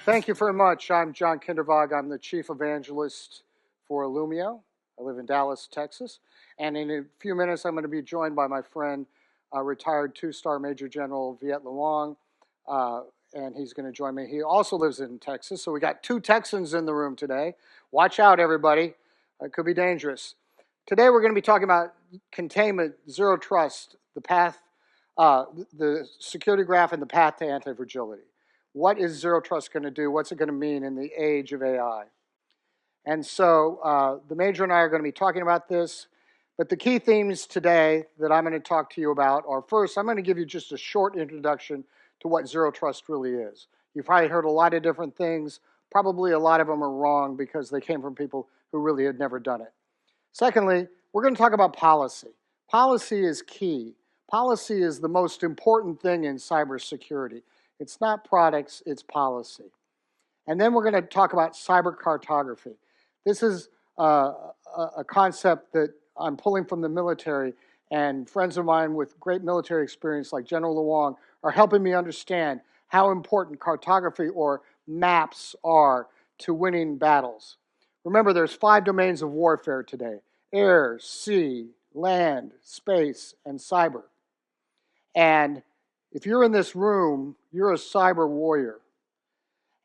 Thank you very much. I'm John Kindervag. I'm the chief evangelist for Illumio. I live in Dallas, Texas. And in a few minutes, I'm going to be joined by my friend, retired two-star Major General Viet Luong, and he's going to join me. He also lives in Texas, so we got two Texans in the room today. Watch out, everybody. It could be dangerous. Today, we're going to be talking about containment, zero trust, the path, the security graph, and the path to anti-fragility. What is zero trust going to do? What's it going to mean in the age of AI? And so the Major and I are going to be talking about this. But the key themes today that I'm going to talk to you about are, first, I'm going to give you just a short introduction to what zero trust really is. You've probably heard a lot of different things. Probably a lot of them are wrong because they came from people who really had never done it. Secondly, we're going to talk about policy. Policy is key. Policy is the most important thing in cybersecurity. It's not products, it's policy. And then we're going to talk about cyber cartography. This is a concept that I'm pulling from the military, and friends of mine with great military experience like General Luong are helping me understand how important cartography or maps are to winning battles. Remember, there's 5 domains of warfare today: air, sea, land, space, and cyber. And if you're in this room, you're a cyber warrior.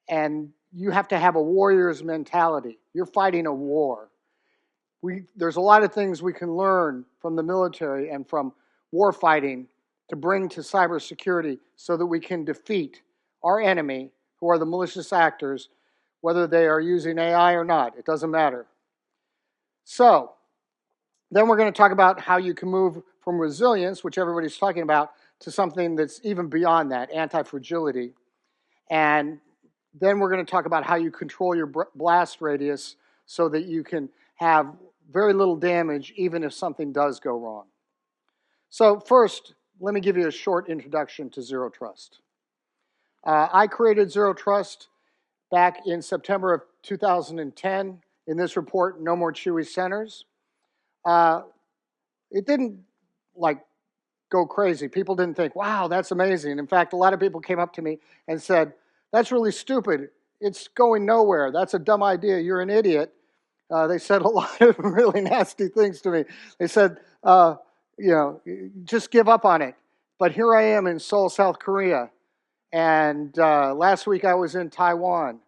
And you have to have a warrior's mentality. You're fighting a war. There's a lot of things we can learn from the military and from war fighting to bring to cybersecurity so that we can defeat our enemy, who are the malicious actors, whether they are using AI or not. It doesn't matter. So, then we're going to talk about how you can move from resilience, which everybody's talking about, to something that's even beyond that, anti-fragility. And then we're going to talk about how you control your blast radius so that you can have very little damage even if something does go wrong. So first, let me give you a short introduction to zero trust. I created zero trust back in September of 2010 in this report, No More Chewy Centers. It didn't go crazy. People didn't think, wow, that's amazing. In fact, a lot of people came up to me and said, that's really stupid. It's going nowhere. That's a dumb idea. You're an idiot. They said a lot of really nasty things to me. They said, just give up on it. But here I am in Seoul, South Korea. And last week I was in Taiwan.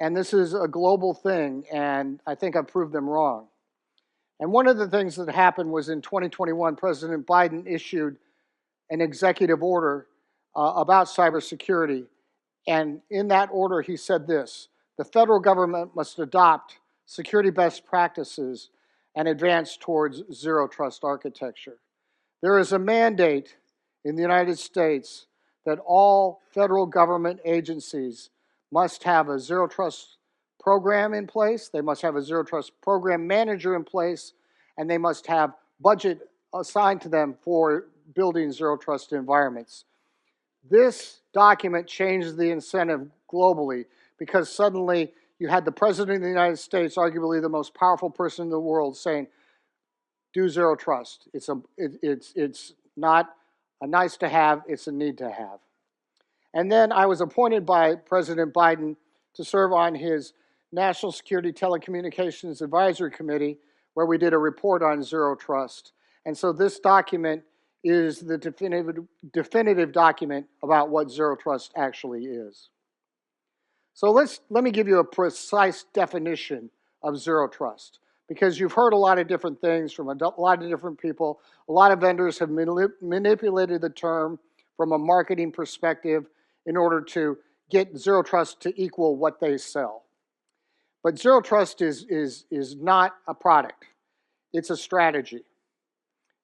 And this is a global thing. And I think I proved them wrong. And one of the things that happened was in 2021, President Biden issued an executive order about cybersecurity. And in that order, he said this: the federal government must adopt security best practices and advance towards zero trust architecture. There is a mandate in the United States that all federal government agencies must have a zero trust program in place, they must have a zero trust program manager in place, and they must have budget assigned to them for building zero trust environments. This document changes the incentive globally because suddenly you had the President of the United States, arguably the most powerful person in the world, saying, do zero trust. It's not a nice to have, it's a need to have. And then I was appointed by President Biden to serve on his National Security Telecommunications Advisory Committee, where we did a report on zero trust. And so this document is the definitive document about what zero trust actually is. So let me give you a precise definition of zero trust, because you've heard a lot of different things from a lot of different people. A lot of vendors have manipulated the term from a marketing perspective in order to get zero trust to equal what they sell. But zero trust is not a product. It's a strategy.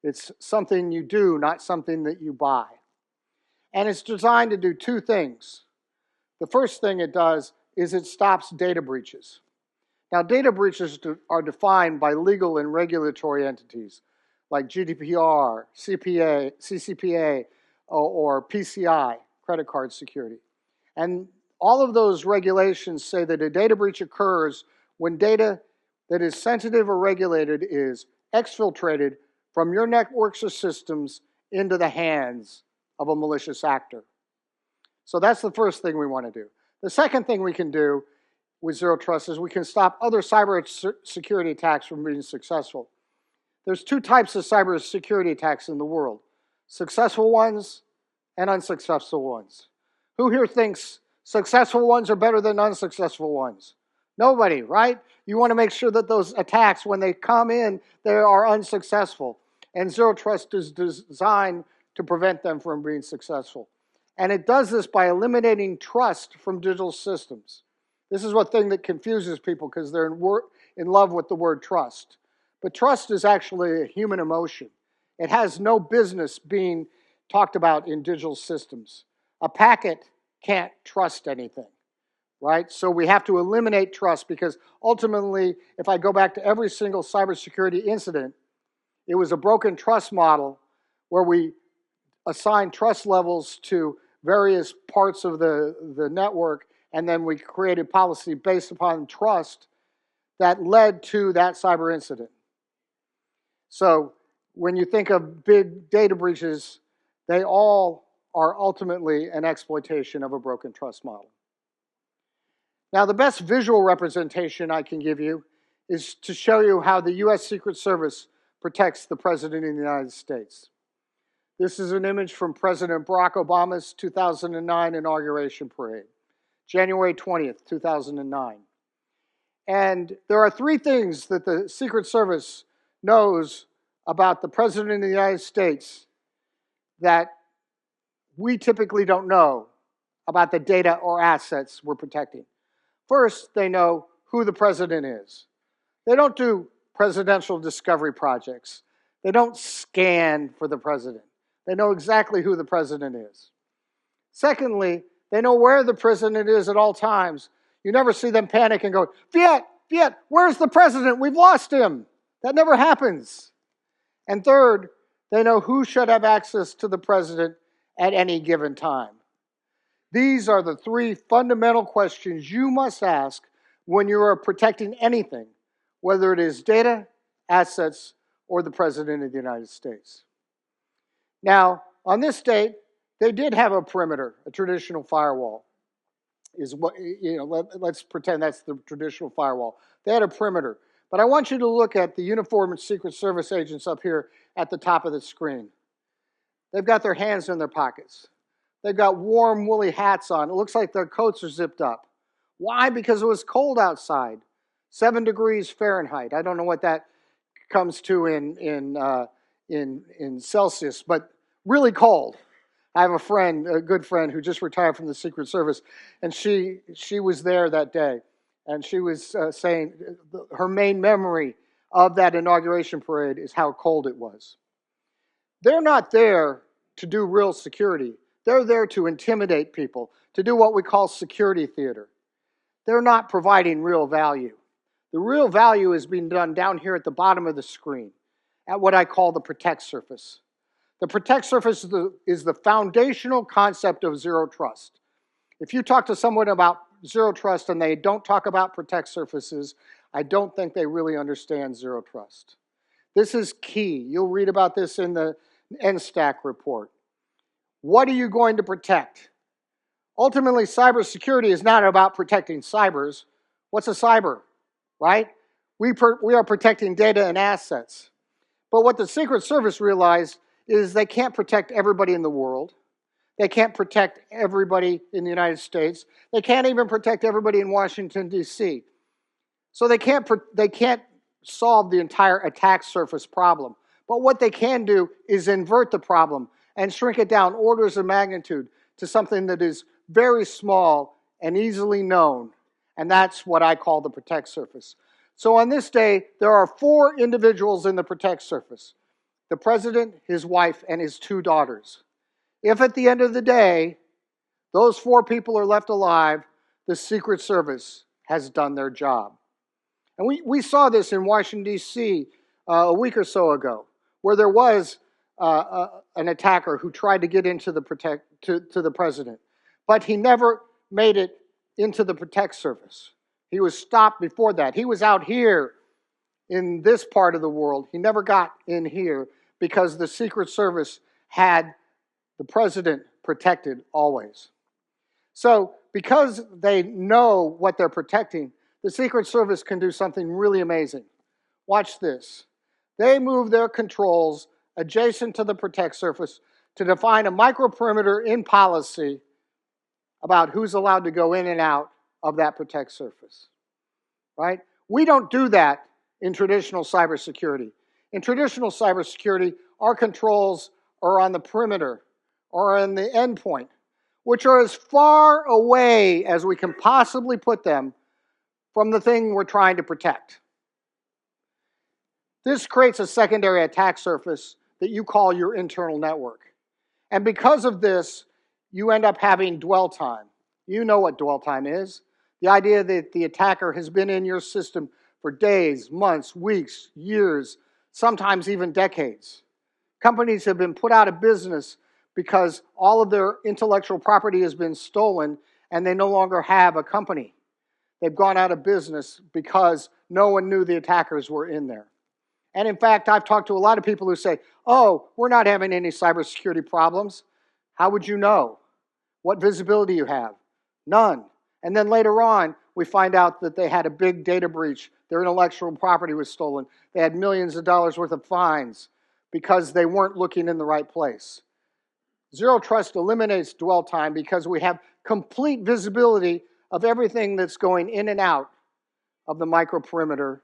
It's something you do, not something that you buy. And it's designed to do 2 things. The first thing it does is it stops data breaches. Now, data breaches are defined by legal and regulatory entities like GDPR, CCPA, or PCI, credit card security. And all of those regulations say that a data breach occurs when data that is sensitive or regulated is exfiltrated from your networks or systems into the hands of a malicious actor. So that's the first thing we want to do. The second thing we can do with zero trust is we can stop other cyber security attacks from being successful. There's two types of cyber security attacks in the world: successful ones and unsuccessful ones. Who here thinks successful ones are better than unsuccessful ones? Nobody, right? You want to make sure that those attacks, when they come in, they are unsuccessful. And zero trust is designed to prevent them from being successful. And it does this by eliminating trust from digital systems. This is one thing that confuses people because they're in love with the word trust. But trust is actually a human emotion. It has no business being talked about in digital systems. A packet can't trust anything, right? So we have to eliminate trust, because ultimately, if I go back to every single cybersecurity incident, it was a broken trust model where we assigned trust levels to various parts of the network, and then we created policy based upon trust that led to that cyber incident. So when you think of big data breaches, they all are ultimately an exploitation of a broken trust model. Now, the best visual representation I can give you is to show you how the U.S. Secret Service protects the President of the United States. This is an image from President Barack Obama's 2009 inauguration parade, January 20th, 2009. And there are three things that the Secret Service knows about the President of the United States that we typically don't know about the data or assets we're protecting. First, they know who the president is. They don't do presidential discovery projects. They don't scan for the president. They know exactly who the president is. Secondly, they know where the president is at all times. You never see them panic and go, Viet, where's the president? We've lost him. That never happens. And third, they know who should have access to the president at any given time. These are the three fundamental questions you must ask when you are protecting anything, whether it is data, assets, or the President of the United States. Now, on this date, they did have a perimeter, a traditional firewall. Let's pretend that's the traditional firewall. They had a perimeter. But I want you to look at the uniformed Secret Service agents up here at the top of the screen. They've got their hands in their pockets. They've got warm, woolly hats on. It looks like their coats are zipped up. Why? Because it was cold outside, 7 degrees Fahrenheit. I don't know what that comes to in Celsius, but really cold. I have a good friend, who just retired from the Secret Service, and she was there that day, and she was saying her main memory of that inauguration parade is how cold it was. They're not there to do real security. They're there to intimidate people, to do what we call security theater. They're not providing real value. The real value is being done down here at the bottom of the screen, at what I call the protect surface. The protect surface is the foundational concept of zero trust. If you talk to someone about zero trust and they don't talk about protect surfaces, I don't think they really understand zero trust. This is key. You'll read about this in the NSTAC report. What are you going to protect? Ultimately, cybersecurity is not about protecting cybers. What's a cyber, right? We are protecting data and assets. But what the Secret Service realized is they can't protect everybody in the world. They can't protect everybody in the United States. They can't even protect everybody in Washington, D.C. So they can't solve the entire attack surface problem. But what they can do is invert the problem and shrink it down orders of magnitude to something that is very small and easily known. And that's what I call the protect surface. So on this day, there are 4 individuals in the protect surface: the president, his wife, and his 2 daughters. If at the end of the day, those 4 people are left alive, the Secret Service has done their job. And we saw this in Washington, D.C. A week or so ago, where there was an attacker who tried to get into the to the president. But he never made it into the protect surface. He was stopped before that. He was out here in this part of the world. He never got in here because the Secret Service had the president protected always. So because they know what they're protecting, the Secret Service can do something really amazing. Watch this. They move their controls adjacent to the protect surface to define a microperimeter in policy about who's allowed to go in and out of that protect surface, right? We don't do that in traditional cybersecurity. In traditional cybersecurity, our controls are on the perimeter or on the endpoint, which are as far away as we can possibly put them from the thing we're trying to protect. This creates a secondary attack surface that you call your internal network. And because of this, you end up having dwell time. You know what dwell time is. The idea that the attacker has been in your system for days, months, weeks, years, sometimes even decades. Companies have been put out of business because all of their intellectual property has been stolen and they no longer have a company. They've gone out of business because no one knew the attackers were in there. And in fact, I've talked to a lot of people who say, oh, we're not having any cybersecurity problems. How would you know? What visibility you have? None. And then later on, we find out that they had a big data breach. Their intellectual property was stolen. They had millions of dollars worth of fines because they weren't looking in the right place. Zero Trust eliminates dwell time because we have complete visibility of everything that's going in and out of the microperimeter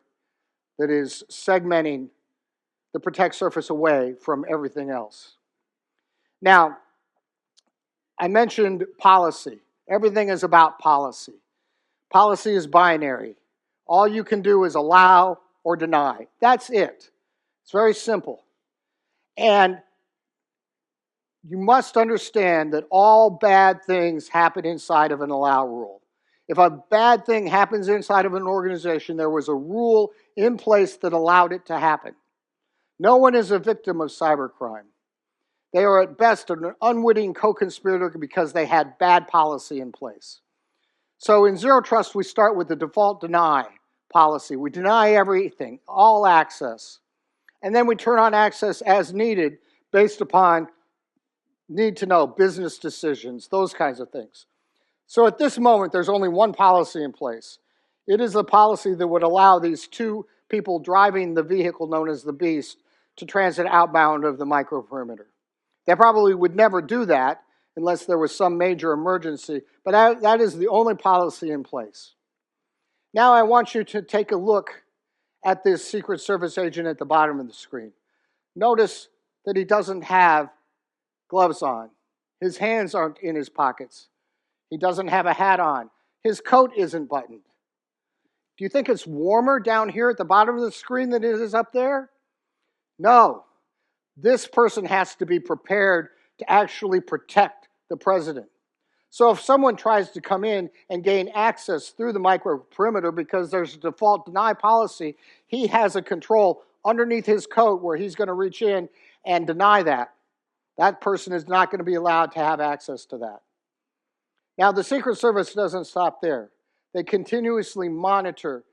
that is segmenting the protect surface away from everything else. Now, I mentioned policy. Everything is about policy. Policy is binary. All you can do is allow or deny. That's it. It's very simple. And you must understand that all bad things happen inside of an allow rule. If a bad thing happens inside of an organization, there was a rule in place that allowed it to happen. No one is a victim of cybercrime. They are at best an unwitting co-conspirator because they had bad policy in place. So in Zero Trust, we start with the default deny policy. We deny everything, all access. And then we turn on access as needed based upon need to know, business decisions, those kinds of things. So at this moment, there's only one policy in place. It is the policy that would allow these two people driving the vehicle known as the Beast to transit outbound of the microperimeter. They probably would never do that unless there was some major emergency, but that is the only policy in place. Now I want you to take a look at this Secret Service agent at the bottom of the screen. Notice that he doesn't have gloves on. His hands aren't in his pockets. He doesn't have a hat on. His coat isn't buttoned. Do you think it's warmer down here at the bottom of the screen than it is up there? No. This person has to be prepared to actually protect the president. So if someone tries to come in and gain access through the microperimeter because there's a default deny policy, he has a control underneath his coat where he's going to reach in and deny that. That person is not going to be allowed to have access to that. Now, the Secret Service doesn't stop there. They continuously monitor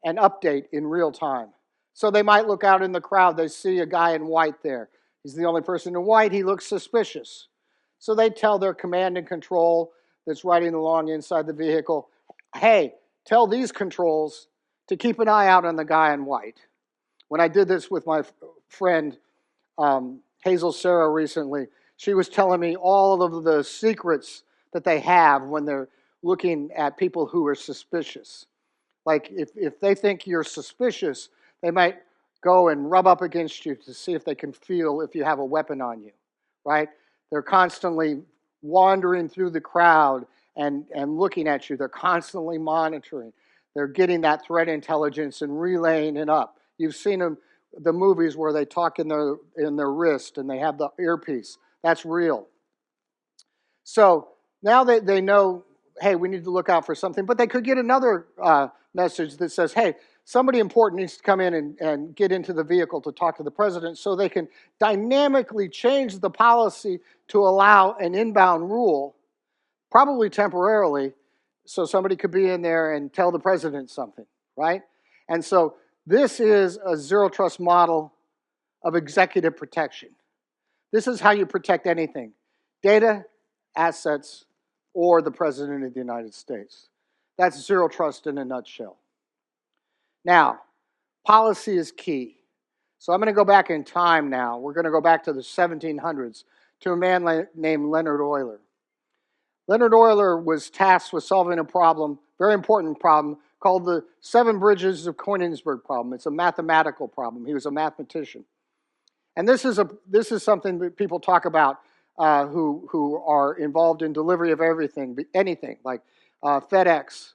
and update in real time. So they might look out in the crowd, they see a guy in white there. He's the only person in white, he looks suspicious. So they tell their command and control that's riding along inside the vehicle, hey, tell these controls to keep an eye out on the guy in white. When I did this with my friend Hazel Sarah recently, she was telling me all of the secrets that they have when they're looking at people who are suspicious. Like if they think you're suspicious, they might go and rub up against you to see if they can feel if you have a weapon on you, right? They're constantly wandering through the crowd and looking at you. They're constantly monitoring. They're getting that threat intelligence and relaying it up. You've seen them, the movies where they talk in their wrist and they have the earpiece. That's real. So now they know, hey, we need to look out for something. But they could get another message that says, hey, somebody important needs to come in and get into the vehicle to talk to the president, so they can dynamically change the policy to allow an inbound rule, probably temporarily, so somebody could be in there and tell the president something, right? And so this is a Zero Trust model of executive protection. This is how you protect anything: data, assets, or the President of the United States. That's zero trust in a nutshell. Now, policy is key. So I'm going to go back in time now. We're going to go back to the 1700s to a man named Leonhard Euler. Leonhard Euler was tasked with solving a problem, very important problem, called the Seven Bridges of Königsberg problem. It's a mathematical problem. He was a mathematician. And this is something that people talk about who are involved in delivery of everything, anything, like FedEx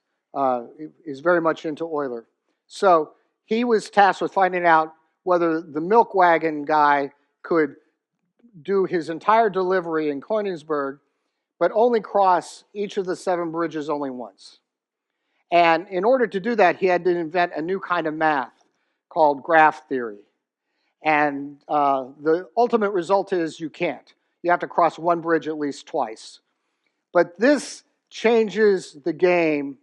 is very much into Euler. So he was tasked with finding out whether the milk wagon guy could do his entire delivery in Königsberg, but only cross each of the seven bridges only once. And in order to do that, he had to invent a new kind of math called graph theory. And the ultimate result is you can't. You have to cross one bridge at least twice. But this changes the game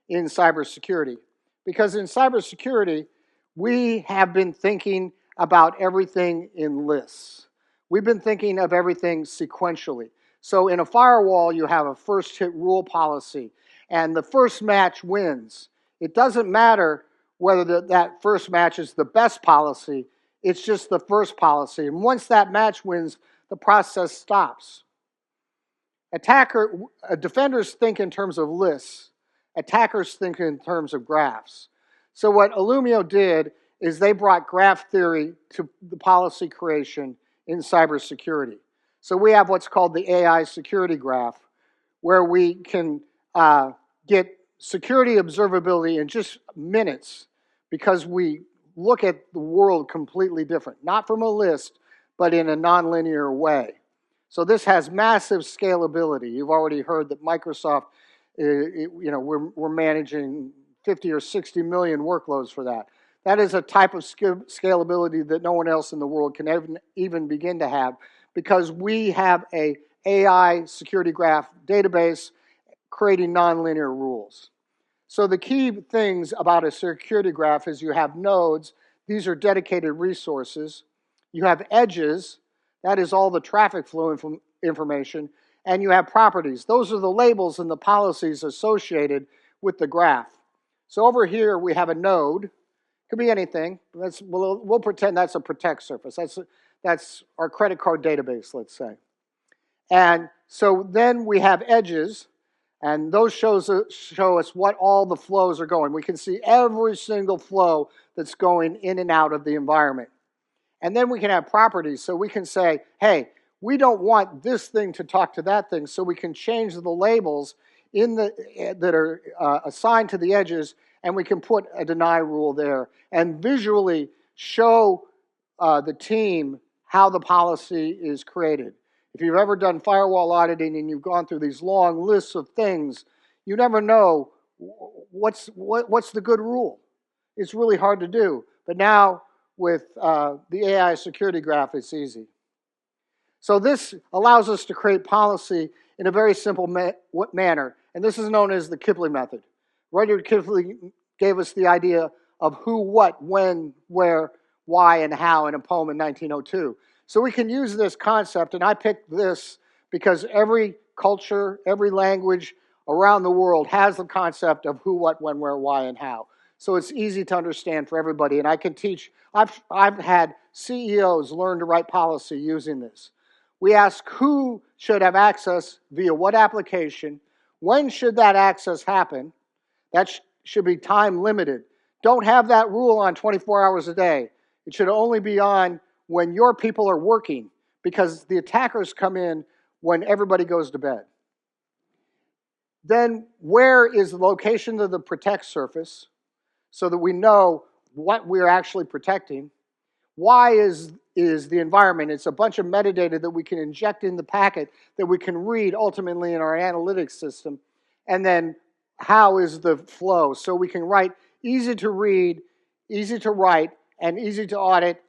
in cybersecurity. Because in cybersecurity, we have been thinking about everything in lists. We've been thinking of everything sequentially. So in a firewall, you have a first hit rule policy, and the first match wins. It doesn't matter whether that first match is the best policy, it's just the first policy. And once that match wins, the process stops. Defenders think in terms of lists. Attackers think in terms of graphs. So what Illumio did is they brought graph theory to the policy creation in cybersecurity. So we have what's called the AI security graph, where we can get security observability in just minutes because we look at the world completely different, not from a list, but in a nonlinear way. So this has massive scalability. You've already heard that Microsoft, we're managing 50 or 60 million workloads for that. That is a type of scalability that no one else in the world can even begin to have, because we have an AI security graph database creating nonlinear rules. So the key things about a security graph is you have nodes. These are dedicated resources. You have edges. That is all the traffic flow information. And you have properties. Those are the labels and the policies associated with the graph. So over here we have a node. Could be anything. We'll pretend that's a protect surface. That's our credit card database, let's say. And so then we have edges, and those show us what all the flows are going. We can see every single flow that's going in and out of the environment. And then we can have properties, so we can say, hey, we don't want this thing to talk to that thing, so we can change the labels that are assigned to the edges, and we can put a deny rule there and visually show the team how the policy is created. If you've ever done firewall auditing and you've gone through these long lists of things, you never know what's the good rule. It's really hard to do. But now with the AI security graph, it's easy. So this allows us to create policy in a very simple manner. And this is known as the Kipling method. Rudyard Kipling gave us the idea of who, what, when, where, why, and how in a poem in 1902. So we can use this concept, and I picked this because every culture, every language around the world has the concept of who, what, when, where, why, and how. So it's easy to understand for everybody, and I can teach. I've had CEOs learn to write policy using this. We ask who should have access via what application, when should that access happen. That should be time limited. Don't have that rule on 24 hours a day. It should only be on when your people are working, because the attackers come in when everybody goes to bed. Then where is the location of the protect surface so that we know what we're actually protecting? Why is the environment? It's a bunch of metadata that we can inject in the packet that we can read ultimately in our analytics system. And then how is the flow? So we can write easy to read, easy to write, and easy to audit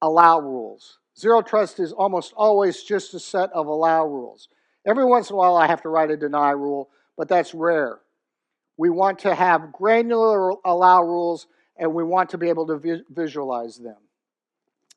allow rules. Zero trust is almost always just a set of allow rules. Every once in a while I have to write a deny rule, but that's rare. We want to have granular allow rules, and we want to be able to visualize them.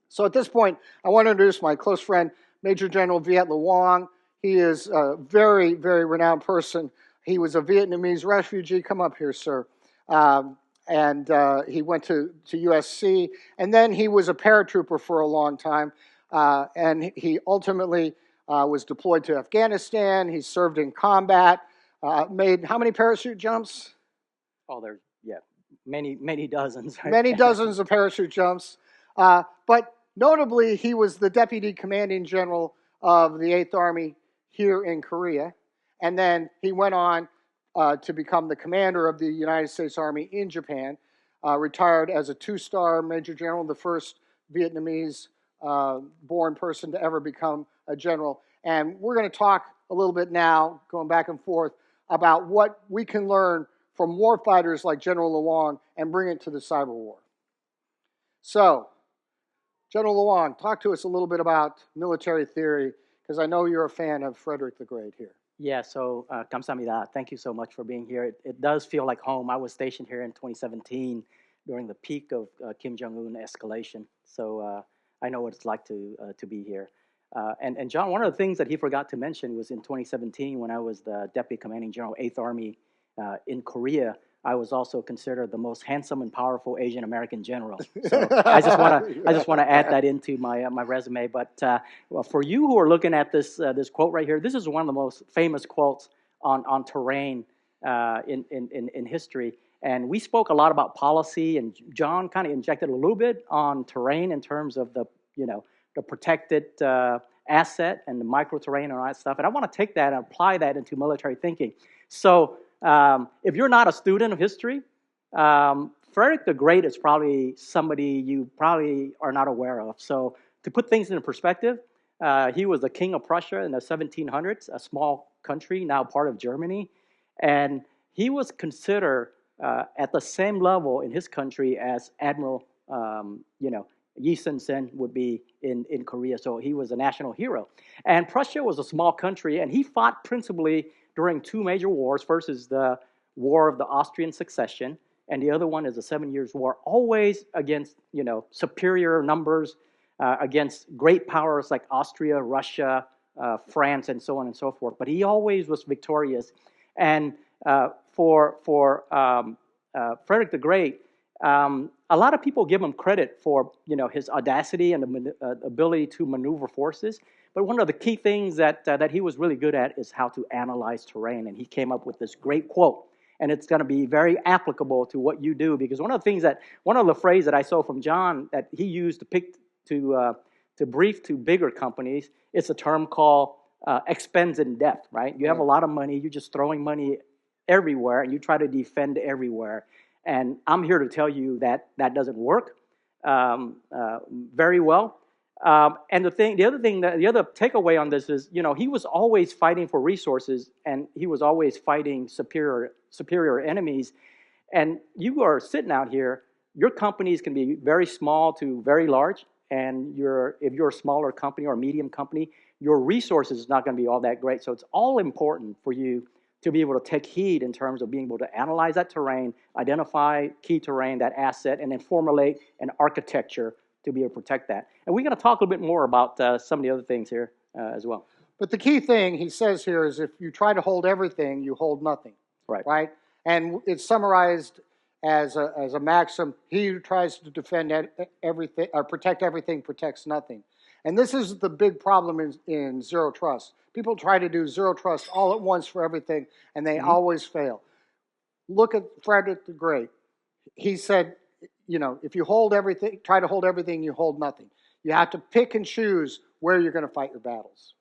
So at this point, I want to introduce my close friend, Major General Viet Le Wong. He is a very, very renowned person. He was a Vietnamese refugee. Come up here, sir. And he went to USC. And then he was a paratrooper for a long time. And he ultimately was deployed to Afghanistan. He served in combat. Made how many parachute jumps? Oh, there's, yeah, many dozens. Right? Many dozens of parachute jumps. But notably, he was the deputy commanding general of the 8th Army here in Korea. And then he went on to become the commander of the United States Army in Japan, retired as a 2-star Major General, the first Vietnamese born person to ever become a general. And we're going to talk a little bit now, going back and forth, about what we can learn from war fighters like General Luong and bring it to the cyber war. So, General Luong, talk to us a little bit about military theory, because I know you're a fan of Frederick the Great here. Yeah, so 감사합니다. Thank you so much for being here. It does feel like home. I was stationed here in 2017 during the peak of Kim Jong-un escalation. So I know what it's like to be here. And John, one of the things that he forgot to mention was in 2017 when I was the Deputy Commanding General, 8th Army in Korea, I was also considered the most handsome and powerful Asian American general. So I just want to add that into my my resume. But well, for you who are looking at this this quote right here, this is one of the most famous quotes on terrain in history. And we spoke a lot about policy, and John kind of injected a little bit on terrain in terms of the the protected asset and the micro terrain and all that stuff. And I want to take that and apply that into military thinking. So if you're not a student of history, Frederick the Great is probably somebody you probably are not aware of. So to put things into perspective, he was the king of Prussia in the 1700s, a small country, now part of Germany. And he was considered at the same level in his country as Admiral, Yi Sun-sen would be in Korea. So he was a national hero. And Prussia was a small country, and he fought principally during 2 major wars. First is the War of the Austrian Succession, and the other one is the 7 Years' War, always against, superior numbers, against great powers like Austria, Russia, France, and so on and so forth. But he always was victorious. And for Frederick the Great, a lot of people give him credit for his audacity and the ability to maneuver forces. But one of the key things that he was really good at is how to analyze terrain. And he came up with this great quote. And it's going to be very applicable to what you do, because one of the phrases that I saw from John that he used to brief to bigger companies, it's a term called expends in depth, right? You have a lot of money, you're just throwing money everywhere, and you try to defend everywhere. And I'm here to tell you that that doesn't work very well. And the other takeaway on this is, he was always fighting for resources, and he was always fighting superior enemies. And you are sitting out here, your companies can be very small to very large, and if you're a smaller company or a medium company, your resources is not going to be all that great. So it's all important for you to be able to take heed in terms of being able to analyze that terrain, identify key terrain, that asset, and then formulate an architecture to be able to protect that. And we're going to talk a little bit more about some of the other things here as well. But the key thing he says here is if you try to hold everything, you hold nothing. Right? And it's summarized as a maxim: he who tries to defend everything or protect everything protects nothing. And this is the big problem in zero trust. People try to do zero trust all at once for everything, and they always fail. Look at Frederick the Great. He said, if you try to hold everything, you hold nothing. You have to pick and choose where you're going to fight your battles.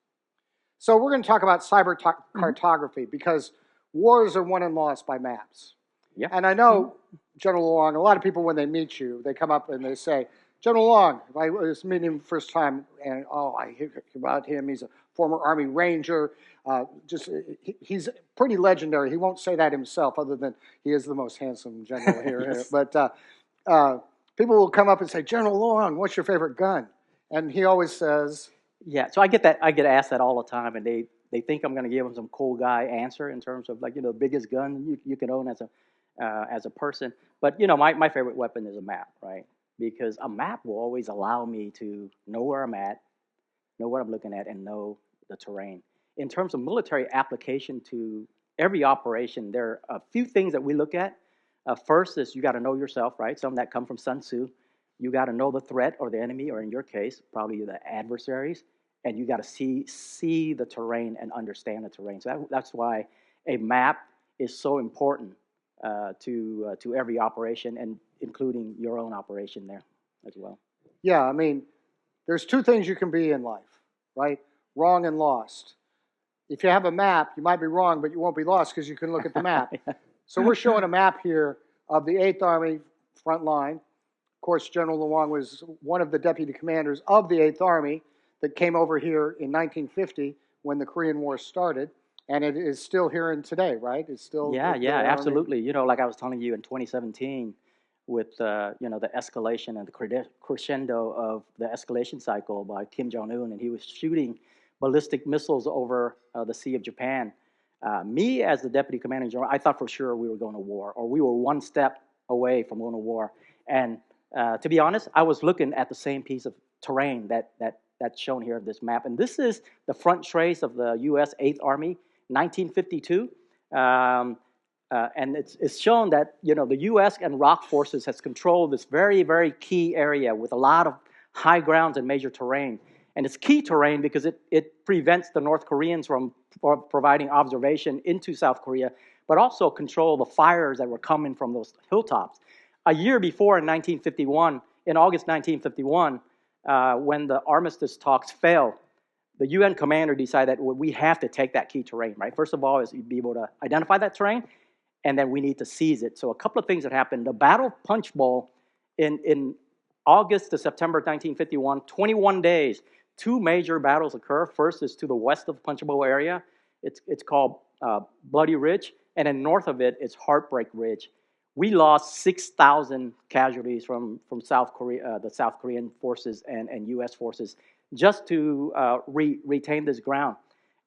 So we're going to talk about cyber cartography, because wars are won and lost by maps. Yeah. And I know, General Luong, a lot of people, when they meet you, they come up and they say, General Luong, I was meeting him the first time, and I hear about him. He's a former Army Ranger. He's pretty legendary. He won't say that himself, other than he is the most handsome general here. Yes. But people will come up and say, General Luong, what's your favorite gun? And he always says... Yeah, so I get asked that all the time, and they think I'm going to give them some cool guy answer in terms of the biggest gun you can own as a person. But my favorite weapon is a map, right? Because a map will always allow me to know where I'm at, know what I'm looking at, and know the terrain. in terms of military application to every operation, there are a few things that we look at. First is you got to know yourself, right? Some that come from Sun Tzu. You got to know the threat or the enemy, or in your case, probably the adversaries, and you got to see the terrain and understand the terrain. So that's why a map is so important to every operation, and including your own operation there as well. Yeah, I mean, there's two things you can be in life, right? Wrong and lost. If you have a map, you might be wrong, but you won't be lost because you can look at the map. Yeah. So we're showing a map here of the 8th Army front line. Of course, General Luong was one of the deputy commanders of the 8th Army that came over here in 1950 when the Korean War started, and it is still here in today, right? It's still Yeah, the absolutely. You know, like I was telling you in 2017, with the escalation and the crescendo of the escalation cycle by Kim Jong-un, and he was shooting ballistic missiles over the Sea of Japan. Me, as the deputy commanding general, I thought for sure we were going to war, or we were one step away from going to war. And to be honest, I was looking at the same piece of terrain that's shown here of this map. And this is the front trace of the U.S. 8th Army, 1952. And it's shown that, the U.S. and ROC forces has controlled this very, very key area with a lot of high grounds and major terrain. And it's key terrain because it prevents the North Koreans from providing observation into South Korea, but also control the fires that were coming from those hilltops. A year before, in 1951, in August 1951, when the armistice talks failed, the UN commander decided that we have to take that key terrain, right? First of all, is be able to identify that terrain, and then we need to seize it. So a couple of things that happened. The Battle of Punch Bowl in August to September 1951, 21 days, two major battles occur. First is to the west of the Punch Bowl area. It's called Bloody Ridge, and then north of it is Heartbreak Ridge. We lost 6,000 casualties from South Korea, the South Korean forces and U.S. forces, just to retain this ground.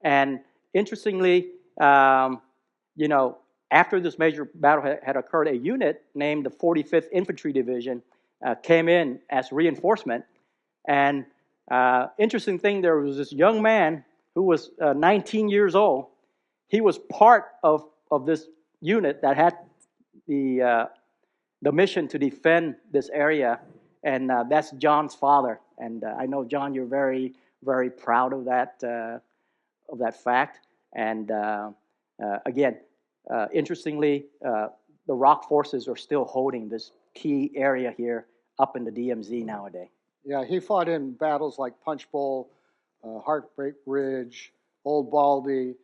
And interestingly, after this major battle had occurred, a unit named the 45th Infantry Division came in as reinforcement. And interesting thing, there was this young man who was 19 years old. He was part of this unit that had the mission to defend this area, and that's John's father. And I know, John, you're very, very proud of that fact. And again, interestingly, the ROC forces are still holding this key area here up in the DMZ nowadays. Yeah, he fought in battles like Punch Bowl, Heartbreak Ridge, Old Baldy.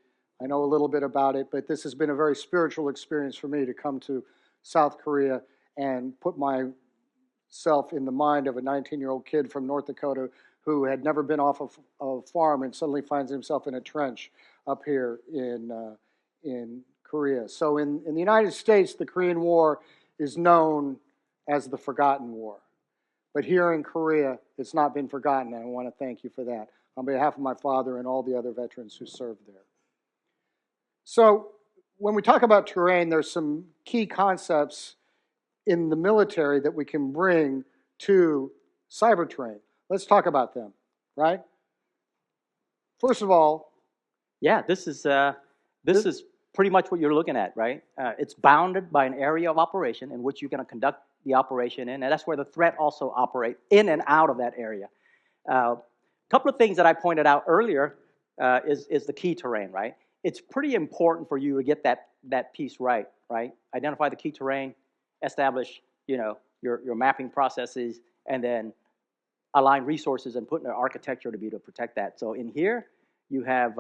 I know a little bit about it, but this has been a very spiritual experience for me to come to South Korea and put myself in the mind of a 19-year-old kid from North Dakota who had never been off of a farm and suddenly finds himself in a trench up here in Korea. So in the United States, the Korean War is known as the Forgotten War. But here in Korea, it's not been forgotten, and I want to thank you for that on behalf of my father and all the other veterans who served there. So when we talk about terrain, there's some key concepts in the military that we can bring to cyber terrain. Let's talk about them, right? First of all, yeah, this is pretty much what you're looking at, right? It's bounded by an area of operation in which you're going to conduct the operation in, and that's where the threat also operates in and out of that area. A couple of things that I pointed out earlier is the key terrain, right? It's pretty important for you to get that piece right? Identify the key terrain, establish your mapping processes, and then align resources and put in an architecture to be able to protect that. So in here, you have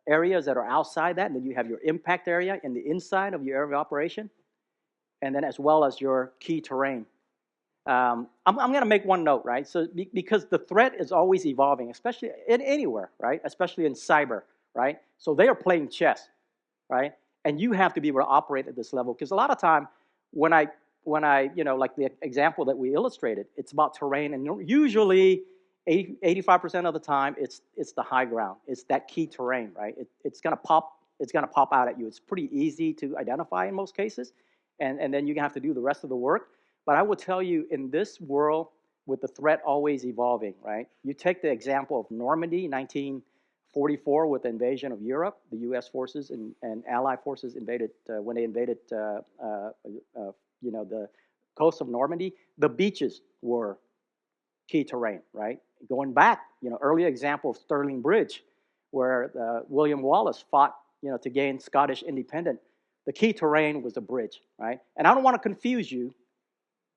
areas that are outside that, and then you have your impact area in the inside of your area of operation, and then as well as your key terrain. I'm going to make one note, right? So because the threat is always evolving, especially anywhere, right? Especially in cyber, right? So they are playing chess, right? And you have to be able to operate at this level, because a lot of time when I like the example that we illustrated, it's about terrain, and usually 85% of the time it's the high ground. It's that key terrain, right? It's going to pop out at you. It's pretty easy to identify in most cases, and then you have to do the rest of the work. But I will tell you, in this world, with the threat always evolving, right? You take the example of Normandy, 44 with the invasion of Europe. The U.S. forces and Allied forces invaded, when they invaded, the coast of Normandy, the beaches were key terrain, right? Going back, early example of Stirling Bridge, where William Wallace fought, to gain Scottish independence. The key terrain was the bridge, right? And I don't want to confuse you,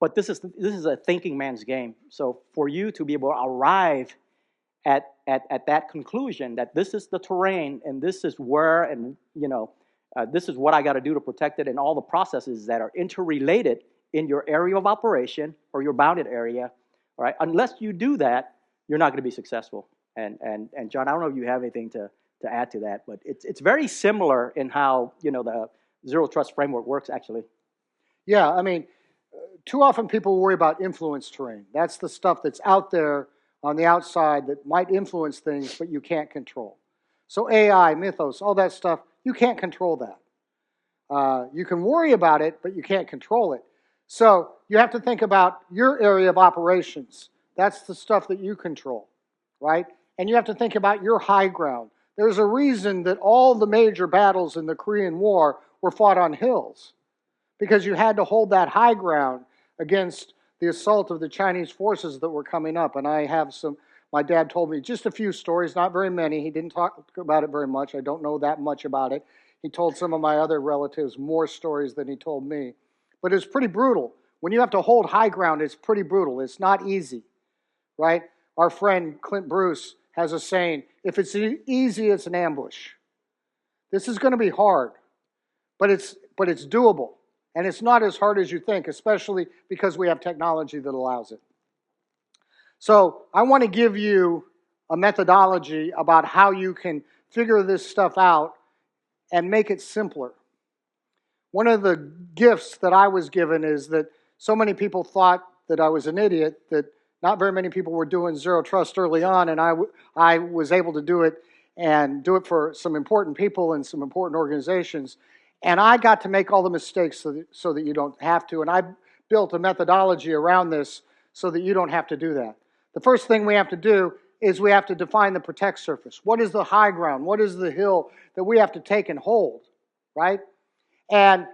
but this is a thinking man's game. So for you to be able to arrive at that conclusion that this is the terrain and this is where, and this is what I got to do to protect it, and all the processes that are interrelated in your area of operation or your bounded area, all right? Unless you do that, you're not going to be successful. And John, I don't know if you have anything to add to that, but it's very similar in how the zero trust framework works, actually. Yeah, I mean, too often people worry about influence terrain. That's the stuff that's out there on the outside that might influence things, but you can't control. So AI, mythos, all that stuff, you can't control that. You can worry about it, but you can't control it. So you have to think about your area of operations. That's the stuff that you control, right? And you have to think about your high ground. There's a reason that all the major battles in the Korean War were fought on hills, because you had to hold that high ground against the assault of the Chinese forces that were coming up. And I have my dad told me just a few stories, not very many. He didn't talk about it very much. I don't know that much about it. He told some of my other relatives more stories than he told me. But it's pretty brutal. When you have to hold high ground, it's pretty brutal. It's not easy, right? Our friend Clint Bruce has a saying, if it's easy, it's an ambush. This is going to be hard, but it's doable. And it's not as hard as you think, especially because we have technology that allows it. So I want to give you a methodology about how you can figure this stuff out and make it simpler. One of the gifts that I was given is that so many people thought that I was an idiot, that not very many people were doing zero trust early on, and I was able to do it, and do it for some important people and some important organizations. And I got to make all the mistakes so that you don't have to. And I built a methodology around this so that you don't have to do that. The first thing we have to do is we have to define the protect surface. What is the high ground? What is the hill that we have to take and hold, right? And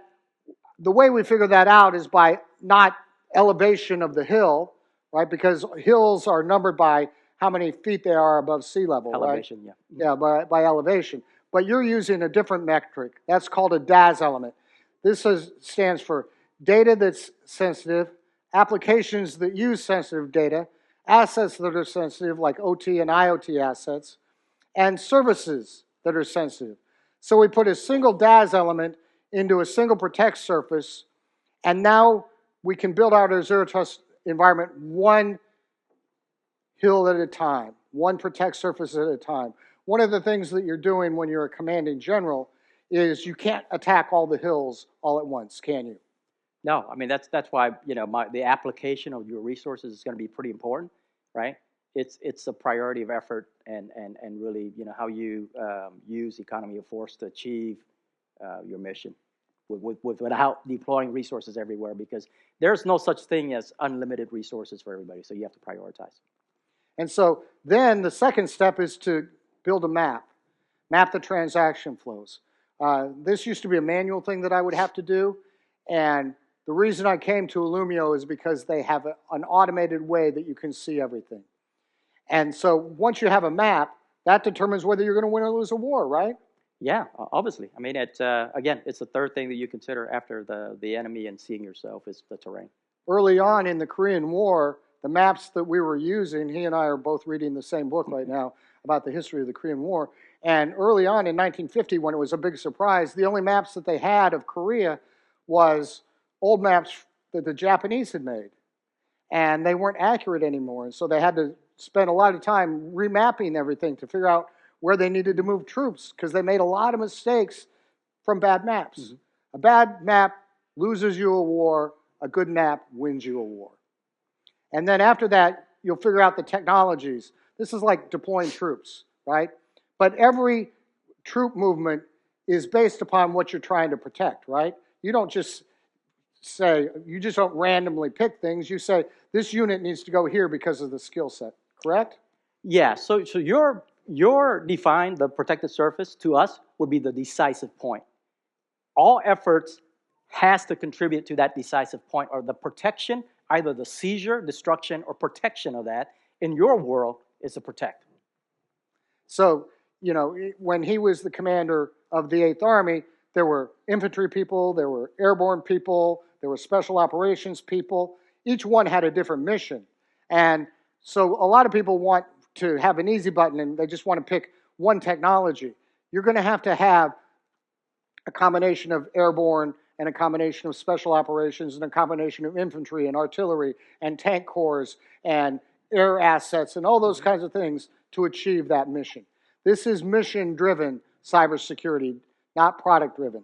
the way we figure that out is by not elevation of the hill, right? Because hills are numbered by how many feet they are above sea level, elevation, right? Yeah. Yeah, by elevation. But you're using a different metric. That's called a DAS element. This stands for data that's sensitive, applications that use sensitive data, assets that are sensitive like OT and IoT assets, and services that are sensitive. So we put a single DAS element into a single protect surface, and now we can build out our zero trust environment one hill at a time, one protect surface at a time. One of the things that you're doing when you're a commanding general is you can't attack all the hills all at once, can you? No, I mean that's why the application of your resources is going to be pretty important, right? It's a priority of effort and really how you use economy of force to achieve your mission without deploying resources everywhere, because there's no such thing as unlimited resources for everybody. So you have to prioritize. And so then the second step is to build a map the transaction flows. This used to be a manual thing that I would have to do, and the reason I came to Illumio is because they have an automated way that you can see everything. And so once you have a map, that determines whether you're going to win or lose a war, right? Yeah, obviously. I mean, again, it's the third thing that you consider after the enemy and seeing yourself is the terrain. Early on in the Korean War, the maps that we were using, he and I are both reading the same book right now about the history of the Korean War. And early on in 1950, when it was a big surprise, the only maps that they had of Korea was old maps that the Japanese had made. And they weren't accurate anymore. And so they had to spend a lot of time remapping everything to figure out where they needed to move troops, because they made a lot of mistakes from bad maps. Mm-hmm. A bad map loses you a war. A good map wins you a war. And then after that, you'll figure out the technologies. This is like deploying troops, right? But every troop movement is based upon what you're trying to protect, right? You don't just don't randomly pick things. You say, this unit needs to go here because of the skill set, correct? Yeah, so your your defined, the protected surface to us would be the decisive point. All efforts has to contribute to that decisive point, or the protection, either the seizure, destruction, or protection of that in your world is to protect. So, you know, when he was the commander of the 8th Army, there were infantry people, there were airborne people, there were special operations people. Each one had a different mission. And so a lot of people want to have an easy button and they just want to pick one technology. You're going to have a combination of airborne and a combination of special operations and a combination of infantry and artillery and tank corps and air assets and all those kinds of things to achieve that mission. This is mission-driven cybersecurity, not product-driven.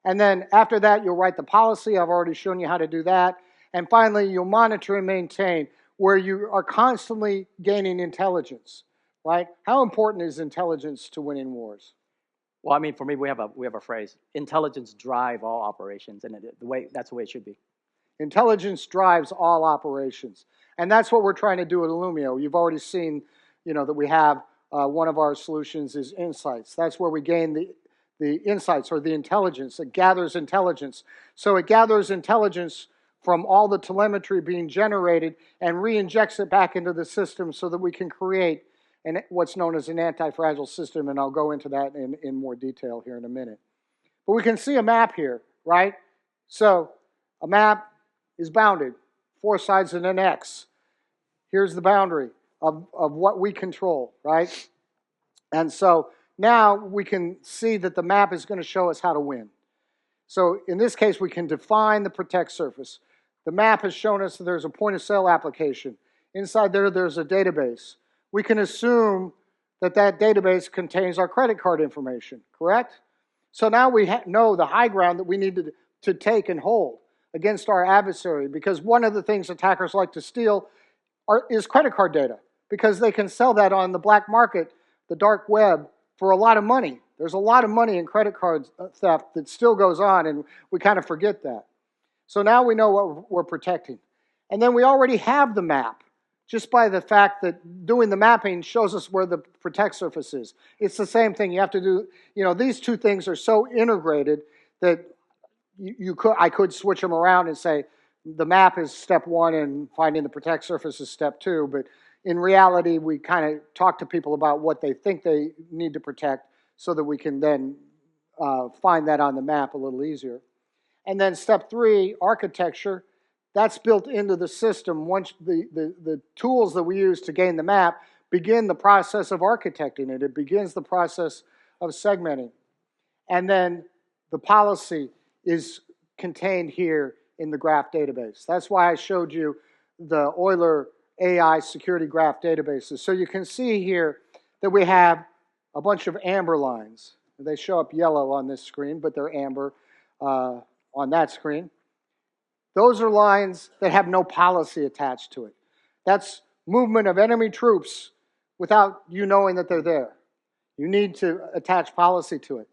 And then after that, you'll write the policy. I've already shown you how to do that. And finally, you'll monitor and maintain, where you are constantly gaining intelligence, right? How important is intelligence to winning wars? Well, I mean, for me, we have a phrase: intelligence drive all operations, and that's the way it should be. Intelligence drives all operations, and that's what we're trying to do at Illumio. You've already seen, you know, that we have one of our solutions is insights. That's where we gain the insights or the intelligence. It gathers intelligence. So it gathers intelligence from all the telemetry being generated and re-injects it back into the system so that we can create what's known as an anti-fragile system, and I'll go into that in more detail here in a minute. But we can see a map here, right? So a map is bounded, 4 sides and an X. Here's the boundary of what we control, right? And so now we can see that the map is going to show us how to win. So in this case, we can define the protect surface. The map has shown us that there's a point-of-sale application. Inside there, there's a database. We can assume that that database contains our credit card information, correct? So now we know the high ground that we need to take and hold against our adversary, because one of the things attackers like to steal is credit card data, because they can sell that on the black market, the dark web, for a lot of money. There's a lot of money in credit card theft that still goes on, and we kind of forget that. So now we know what we're protecting. And then we already have the map, just by the fact that doing the mapping shows us where the protect surface is. It's the same thing. You have to do, you know, these two things are so integrated that I could switch them around and say the map is step 1 and finding the protect surface is step 2. But in reality, we kind of talk to people about what they think they need to protect so that we can then find that on the map a little easier. And then step 3, architecture. That's built into the system. Once the tools that we use to gain the map begin the process of architecting it. It begins the process of segmenting. And then the policy is contained here in the graph database. That's why I showed you the Euler AI security graph databases. So you can see here that we have a bunch of amber lines. They show up yellow on this screen, but they're amber on that screen. Those are lines that have no policy attached to it. That's movement of enemy troops without you knowing that they're there. You need to attach policy to it.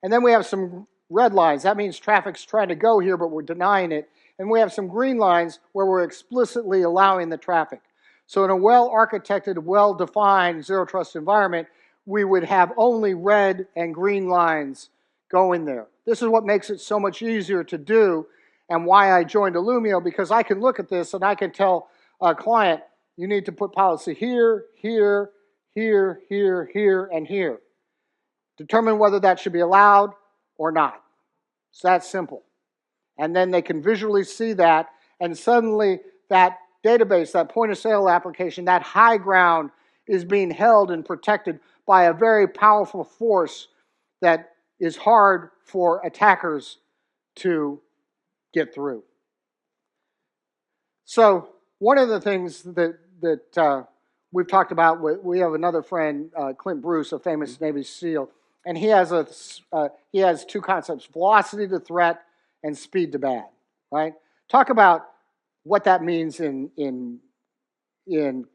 And then we have some red lines. That means traffic's trying to go here, but we're denying it. And we have some green lines where we're explicitly allowing the traffic. So in a well-architected, well-defined zero-trust environment, we would have only red and green lines going there. This is what makes it so much easier to do, and why I joined Illumio, because I can look at this and I can tell a client, you need to put policy here, here, here, here, here, and here. Determine whether that should be allowed or not. It's that simple. And then they can visually see that, and suddenly that database, that point-of-sale application, that high ground is being held and protected by a very powerful force that is hard for attackers to get through. So one of the things that we've talked about, we have another friend, Clint Bruce, a famous Navy SEAL, and he has 2 concepts: velocity to threat and speed to bad. Right? Talk about what that means in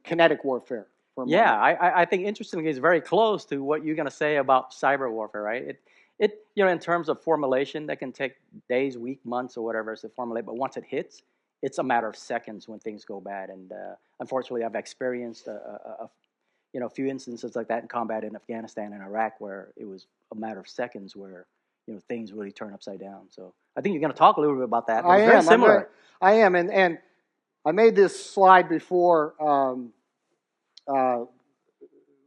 kinetic warfare. Yeah, I think interestingly, it's very close to what you're going to say about cyber warfare, right? It in terms of formulation, that can take days, weeks, months, or whatever to formulate. But once it hits, it's a matter of seconds when things go bad. And unfortunately, I've experienced a few instances like that in combat in Afghanistan and Iraq where it was a matter of seconds where things really turn upside down. So I think you're going to talk a little bit about that. I am. Very similar. I am, and I made this slide before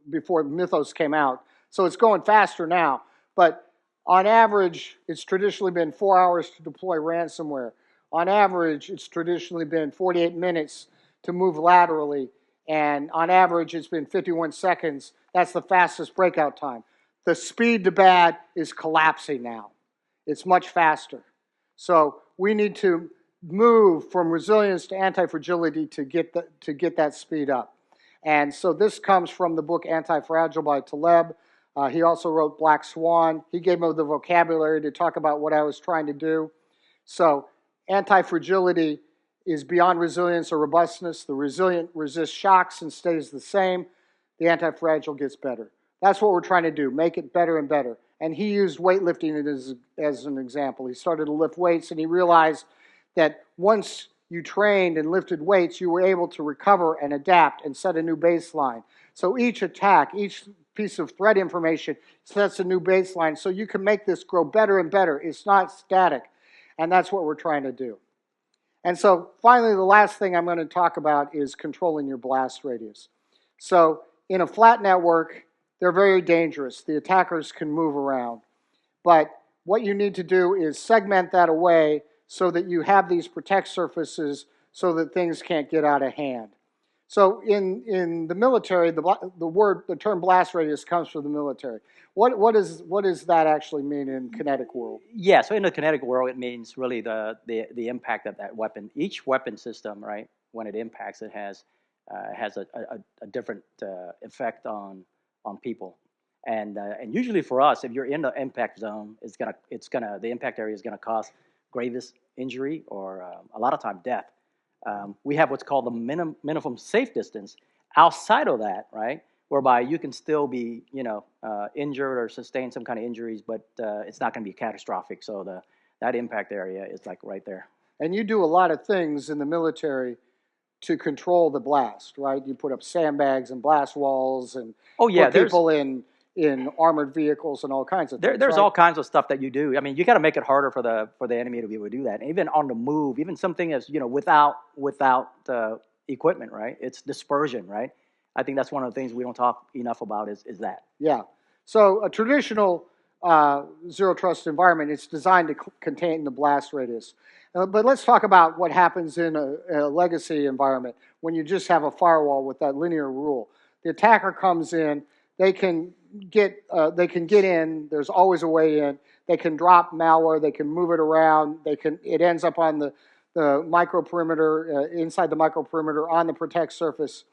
Mythos came out, so it's going faster now. But on average, it's traditionally been 4 hours to deploy ransomware. On average, it's traditionally been 48 minutes to move laterally, and on average, it's been 51 seconds. That's the fastest breakout time. The speed to bad is collapsing now. It's much faster. So we need to move from resilience to anti-fragility to get that speed up. And so this comes from the book Anti-Fragile by Taleb. He also wrote Black Swan. He gave me the vocabulary to talk about what I was trying to do. So anti-fragility is beyond resilience or robustness. The resilient resists shocks and stays the same. The anti-fragile gets better. That's what we're trying to do, make it better and better. And he used weightlifting as an example. He started to lift weights, and he realized that once you trained and lifted weights, you were able to recover and adapt and set a new baseline. So each attack, each piece of threat information sets a new baseline, so you can make this grow better and better. It's not static, and that's what we're trying to do. And so finally, the last thing I'm going to talk about is controlling your blast radius. So in a flat network, they're very dangerous. The attackers can move around. But what you need to do is segment that away so that you have these protect surfaces so that things can't get out of hand. So in the military, the term blast radius comes from the military. What does that actually mean in kinetic world? Yeah, so in the kinetic world, it means really the impact of that weapon. Each weapon system, right, when it impacts, it has a different effect on people. And usually for us, if you're in the impact zone, the impact area is gonna cause gravest injury or a lot of time death. We have what's called the minimum safe distance outside of that, right? Whereby you can still be, injured or sustain some kind of injuries, but it's not going to be catastrophic. So that impact area is like right there. And you do a lot of things in the military to control the blast, right? You put up sandbags and blast walls and put people in armored vehicles and all kinds of things. There's right? all kinds of stuff that you do. I mean, you got to make it harder for the enemy to be able to do that. And even on the move, even something as without equipment, right? It's dispersion, right? I think that's one of the things we don't talk enough about is that. Yeah. So a traditional zero trust environment, it's designed to contain the blast radius. But let's talk about what happens in a legacy environment when you just have a firewall with that linear rule. The attacker comes in, they can get in. There's always a way in. They can drop malware. They can move it around. It ends up on the microperimeter, inside the microperimeter on the protect surface.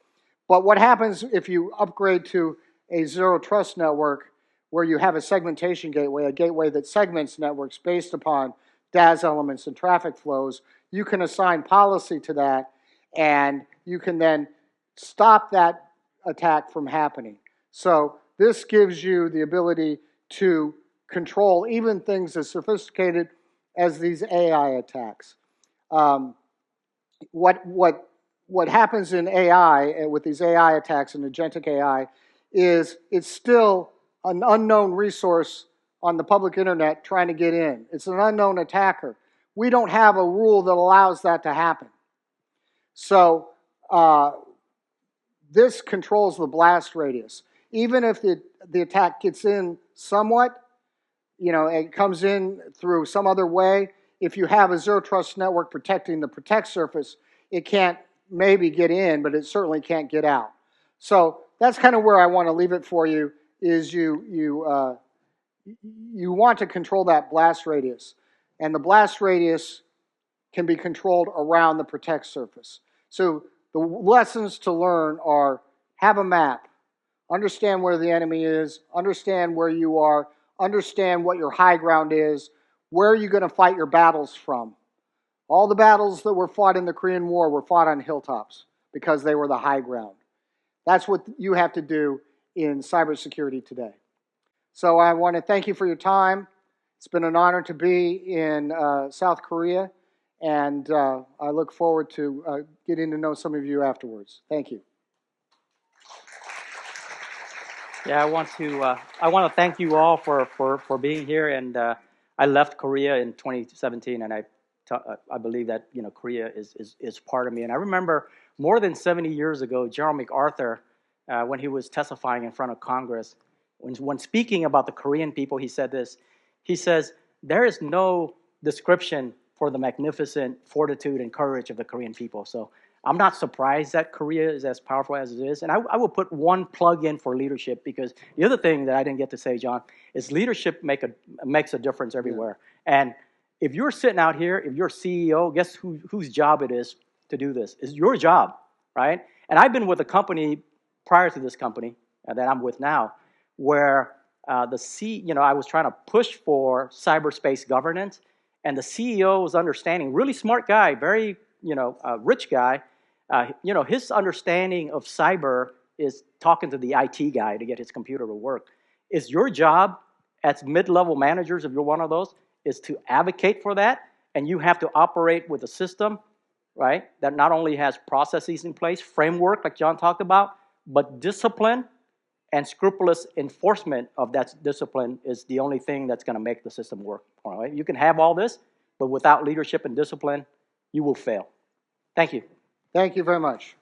But what happens if you upgrade to a zero trust network where you have a segmentation gateway, a gateway that segments networks based upon DAS elements and traffic flows? You can assign policy to that, and you can then stop that attack from happening. So this gives you the ability to control even things as sophisticated as these AI attacks. What happens in AI with these AI attacks and agentic AI is it's still an unknown resource on the public internet trying to get in. It's an unknown attacker. We don't have a rule that allows that to happen. So this controls the blast radius. Even if the attack gets in somewhat, it comes in through some other way, if you have a zero trust network protecting the protect surface, it can't maybe get in, but it certainly can't get out. So that's kind of where I want to leave it for you, is you want to control that blast radius. And the blast radius can be controlled around the protect surface. So the lessons to learn are: have a map, understand where the enemy is, understand where you are, understand what your high ground is, where are you going to fight your battles from. All the battles that were fought in the Korean War were fought on hilltops because they were the high ground. That's what you have to do in cybersecurity today. So I want to thank you for your time. It's been an honor to be in South Korea, and I look forward to getting to know some of you afterwards. Thank you. Yeah, I want to thank you all for being here. And I left Korea in 2017, and I believe that Korea is part of me. And I remember more than 70 years ago, General MacArthur, when he was testifying in front of Congress, when speaking about the Korean people, he said this. He says, "There is no description for the magnificent fortitude and courage of the Korean people." So I'm not surprised that Korea is as powerful as it is. And I will put one plug in for leadership, because the other thing that I didn't get to say, John, is leadership makes a difference everywhere. Yeah. And if you're sitting out here, if you're CEO, guess whose job it is to do this? It's your job, right? And I've been with a company prior to this company that I'm with now, where I was trying to push for cyberspace governance, and the CEO was understanding, really smart guy, very rich guy. His understanding of cyber is talking to the IT guy to get his computer to work. It's your job as mid-level managers, if you're one of those, is to advocate for that, and you have to operate with a system, right, that not only has processes in place, framework like John talked about, but discipline and scrupulous enforcement of that discipline is the only thing that's going to make the system work. All right? You can have all this, but without leadership and discipline, you will fail. Thank you. Thank you very much.